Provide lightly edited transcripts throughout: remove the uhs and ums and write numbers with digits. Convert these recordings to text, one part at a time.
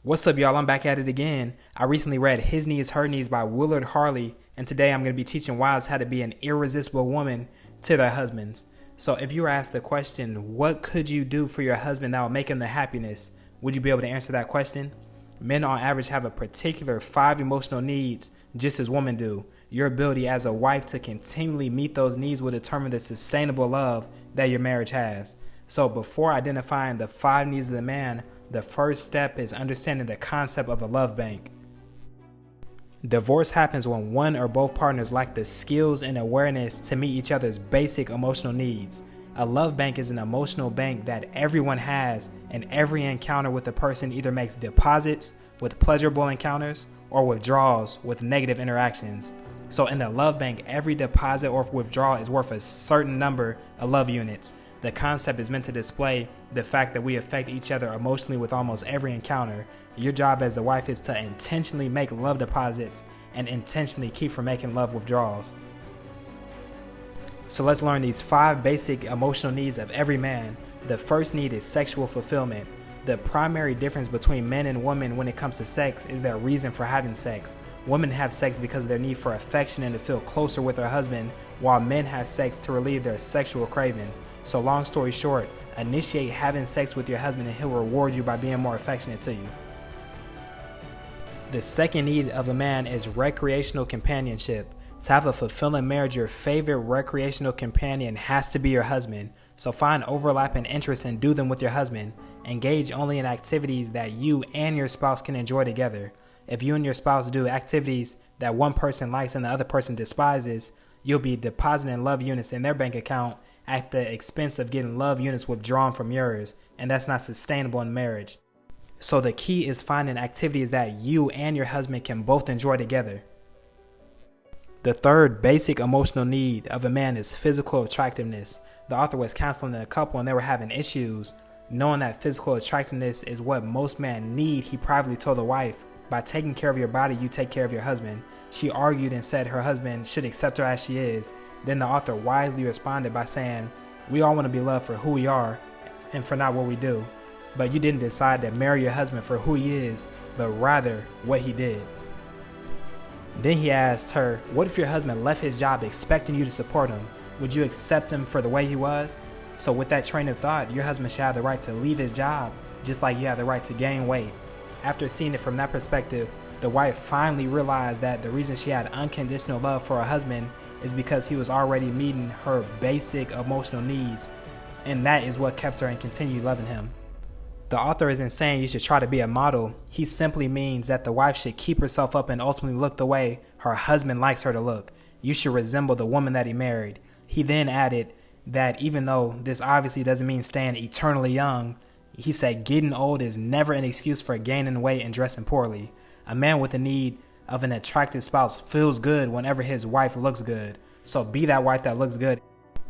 What's up, y'all? I'm back at it again. I recently read His Knees, Her Knees by Willard Harley, and today I'm going to be teaching wives how to be an irresistible woman to their husbands. So if you were asked the question, what could you do for your husband that will make him the happiness? Would you be able to answer that question? Men on average have a particular 5 emotional needs, just as women do. Your ability as a wife to continually meet those needs will determine the sustainable love that your marriage has. So before identifying the 5 needs of the man, the first step is understanding the concept of a love bank. Divorce happens when one or both partners lack the skills and awareness to meet each other's basic emotional needs. A love bank is an emotional bank that everyone has, and every encounter with a person either makes deposits with pleasurable encounters or withdrawals with negative interactions. So in the love bank, every deposit or withdrawal is worth a certain number of love units. The concept is meant to display the fact that we affect each other emotionally with almost every encounter. Your job as the wife is to intentionally make love deposits and intentionally keep from making love withdrawals. So let's learn these 5 basic emotional needs of every man. The first need is sexual fulfillment. The primary difference between men and women when it comes to sex is their reason for having sex. Women have sex because of their need for affection and to feel closer with their husband, while men have sex to relieve their sexual craving. So long story short, initiate having sex with your husband and he'll reward you by being more affectionate to you. The second need of a man is recreational companionship. To have a fulfilling marriage, your favorite recreational companion has to be your husband. So find overlapping interests and do them with your husband. Engage only in activities that you and your spouse can enjoy together. If you and your spouse do activities that one person likes and the other person despises, you'll be depositing love units in their bank account at the expense of getting love units withdrawn from yours, and that's not sustainable in marriage. So the key is finding activities that you and your husband can both enjoy together. The third basic emotional need of a man is physical attractiveness. The author was counseling a couple and they were having issues. Knowing that physical attractiveness is what most men need, he privately told the wife, by taking care of your body, you take care of your husband. She argued and said her husband should accept her as she is. Then the author wisely responded by saying, we all want to be loved for who we are and for not what we do. But you didn't decide to marry your husband for who he is, but rather what he did. Then he asked her, what if your husband left his job expecting you to support him? Would you accept him for the way he was? So with that train of thought, your husband should have the right to leave his job, just like you have the right to gain weight. After seeing it from that perspective, the wife finally realized that the reason she had unconditional love for her husband is because he was already meeting her basic emotional needs, and that is what kept her and continued loving him. The author isn't saying you should try to be a model. He simply means that the wife should keep herself up and ultimately look the way her husband likes her to look. You should resemble the woman that he married. He then added that even though this obviously doesn't mean staying eternally young, he said getting old is never an excuse for gaining weight and dressing poorly. A man with the need of an attractive spouse feels good whenever his wife looks good. So be that wife that looks good.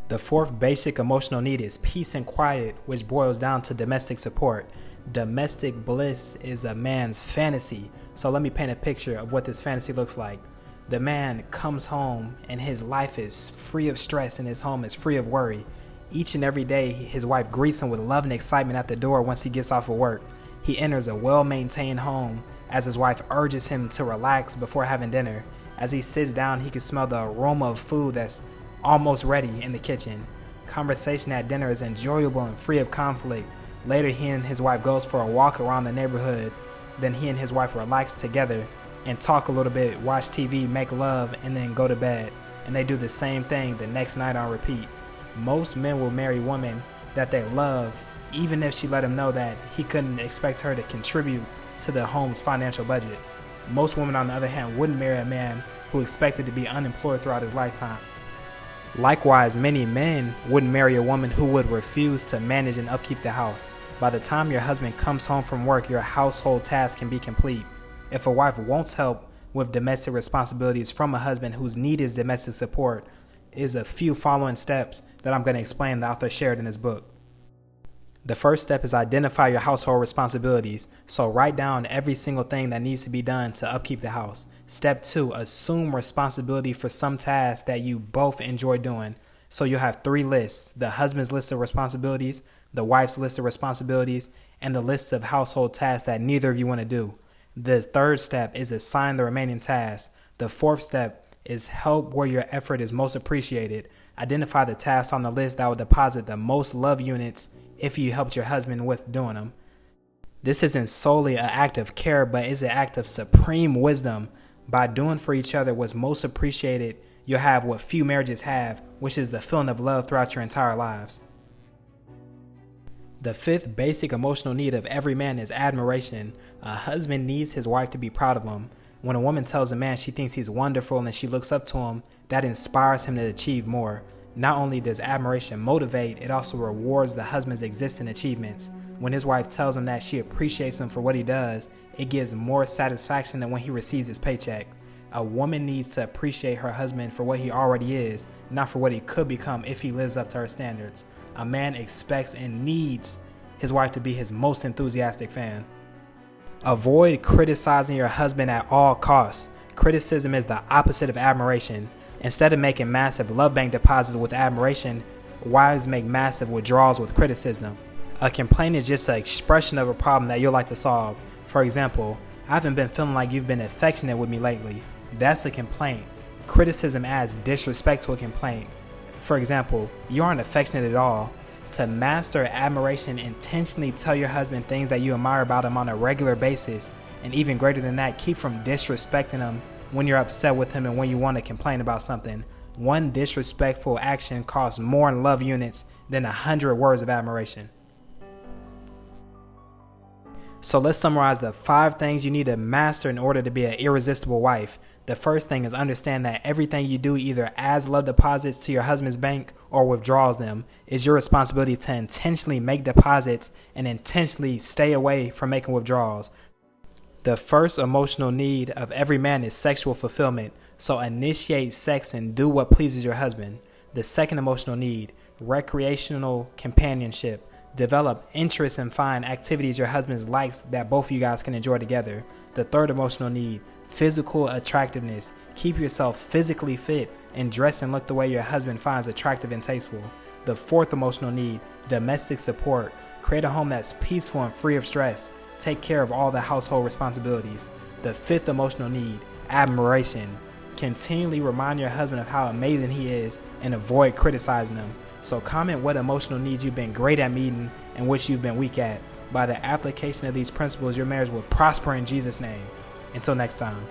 The fourth basic emotional need is peace and quiet, which boils down to domestic support. Domestic bliss is a man's fantasy. So let me paint a picture of what this fantasy looks like. The man comes home and his life is free of stress and his home is free of worry. Each and every day, his wife greets him with love and excitement at the door once he gets off of work. He enters a well-maintained home as his wife urges him to relax before having dinner. As he sits down, he can smell the aroma of food that's almost ready in the kitchen. Conversation at dinner is enjoyable and free of conflict. Later, he and his wife goes for a walk around the neighborhood. Then he and his wife relax together and talk a little bit, watch TV, make love, and then go to bed. And they do the same thing the next night on repeat. Most men will marry women that they love, even if she let him know that he couldn't expect her to contribute to the home's financial budget. Most women, on the other hand, wouldn't marry a man who expected to be unemployed throughout his lifetime. Likewise, many men wouldn't marry a woman who would refuse to manage and upkeep the house. By the time your husband comes home from work, your household tasks can be complete. If a wife wants help with domestic responsibilities from a husband whose need is domestic support, is a few following steps that I'm going to explain the author shared in his book. The first step is identify your household responsibilities. So write down every single thing that needs to be done to upkeep the house. Step 2, assume responsibility for some tasks that you both enjoy doing. So you'll have 3 lists: the husband's list of responsibilities, the wife's list of responsibilities, and the list of household tasks that neither of you want to do. The third step is assign the remaining tasks. The fourth step is help where your effort is most appreciated. Identify the tasks on the list that will deposit the most love units if you helped your husband with doing them. This isn't solely an act of care, but is an act of supreme wisdom. By doing for each other what's most appreciated, you'll have what few marriages have, which is the feeling of love throughout your entire lives. The fifth basic emotional need of every man is admiration. A husband needs his wife to be proud of him. When a woman tells a man she thinks he's wonderful and she looks up to him, that inspires him to achieve more. Not only does admiration motivate, it also rewards the husband's existing achievements. When his wife tells him that she appreciates him for what he does, it gives more satisfaction than when he receives his paycheck. A woman needs to appreciate her husband for what he already is, not for what he could become if he lives up to her standards. A man expects and needs his wife to be his most enthusiastic fan. Avoid criticizing your husband at all costs. Criticism is the opposite of admiration. Instead of making massive love bank deposits with admiration, wives make massive withdrawals with criticism. A complaint is just an expression of a problem that you'll like to solve. For example, I haven't been feeling like you've been affectionate with me lately. That's a complaint. Criticism adds disrespect to a complaint. For example, you aren't affectionate at all. To master admiration, intentionally tell your husband things that you admire about him on a regular basis. And even greater than that, keep from disrespecting him when you're upset with him and when you want to complain about something. One disrespectful action costs more in love units than 100 words of admiration. So let's summarize the 5 things you need to master in order to be an irresistible wife. The first thing is understand that everything you do either adds love deposits to your husband's bank or withdraws them. It's your responsibility to intentionally make deposits and intentionally stay away from making withdrawals. The first emotional need of every man is sexual fulfillment, so initiate sex and do what pleases your husband. The second emotional need, recreational companionship. Develop interest and find activities your husband likes that both of you guys can enjoy together. The third emotional need, physical attractiveness. Keep yourself physically fit and dress and look the way your husband finds attractive and tasteful. The fourth emotional need, domestic support. Create a home that's peaceful and free of stress. Take care of all the household responsibilities. The fifth emotional need, admiration. Continually remind your husband of how amazing he is and avoid criticizing him. So comment what emotional needs you've been great at meeting and which you've been weak at. By the application of these principles, your marriage will prosper in Jesus' name. Until next time.